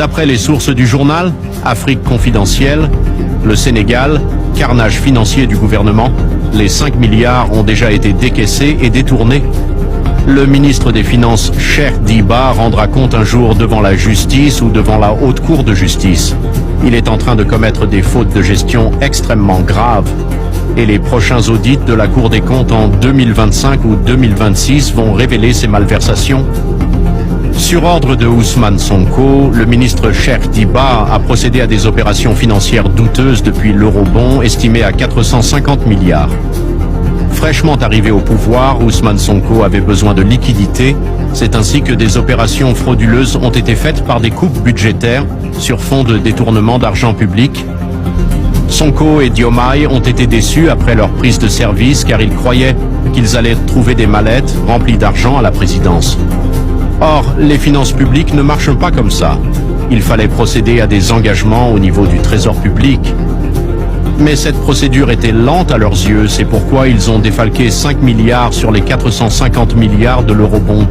D'après les sources du journal, Afrique confidentielle, le Sénégal, carnage financier du gouvernement, les 5 milliards ont déjà été décaissés et détournés. Le ministre des Finances, Cheikh Diba, rendra compte un jour devant la justice ou devant la haute cour de justice. Il est en train de commettre des fautes de gestion extrêmement graves. Et les prochains audits de la Cour des comptes en 2025 ou 2026 vont révéler ces malversations. Sur ordre de Ousmane Sonko, le ministre Cheikh Diba a procédé à des opérations financières douteuses depuis l'eurobond estimé à 450 milliards. Fraîchement arrivé au pouvoir, Ousmane Sonko avait besoin de liquidités. C'est ainsi que des opérations frauduleuses ont été faites par des coupes budgétaires sur fond de détournement d'argent public. Sonko et Diomaye ont été déçus après leur prise de service car ils croyaient qu'ils allaient trouver des mallettes remplies d'argent à la présidence. Or, les finances publiques ne marchent pas comme ça. Il fallait procéder à des engagements au niveau du trésor public. Mais cette procédure était lente à leurs yeux, c'est pourquoi ils ont défalqué 5 milliards sur les 450 milliards de l'eurobond.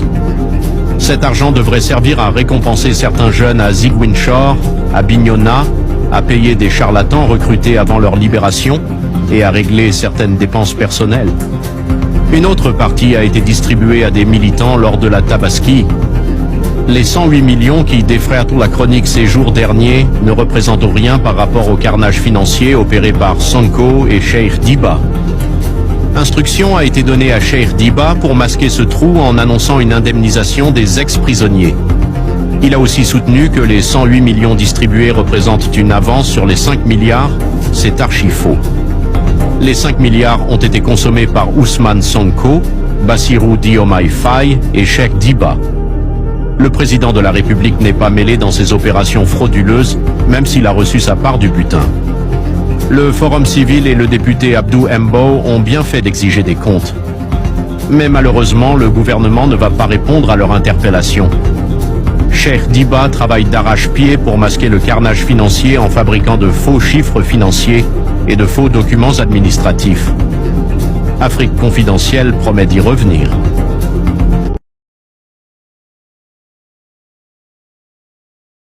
Cet argent devrait servir à récompenser certains jeunes à Ziguinchor, à Bignona, à payer des charlatans recrutés avant leur libération et à régler certaines dépenses personnelles. Une autre partie a été distribuée à des militants lors de la Tabaski. Les 108 millions qui défrayent la chronique ces jours derniers ne représentent rien par rapport au carnage financier opéré par Sonko et Cheikh Diba. Instruction a été donnée à Cheikh Diba pour masquer ce trou en annonçant une indemnisation des ex-prisonniers. Il a aussi soutenu que les 108 millions distribués représentent une avance sur les 5 milliards. C'est archi faux. Les 5 milliards ont été consommés par Ousmane Sonko, Bassirou Diomaye Faye et Cheikh Diba. Le président de la République n'est pas mêlé dans ces opérations frauduleuses, même s'il a reçu sa part du butin. Le Forum civil et le député Abdou Mbow ont bien fait d'exiger des comptes. Mais malheureusement, le gouvernement ne va pas répondre à leur interpellation. Cheikh Diba travaille d'arrache-pied pour masquer le carnage financier en fabriquant de faux chiffres financiers et de faux documents administratifs. Afrique confidentielle promet d'y revenir.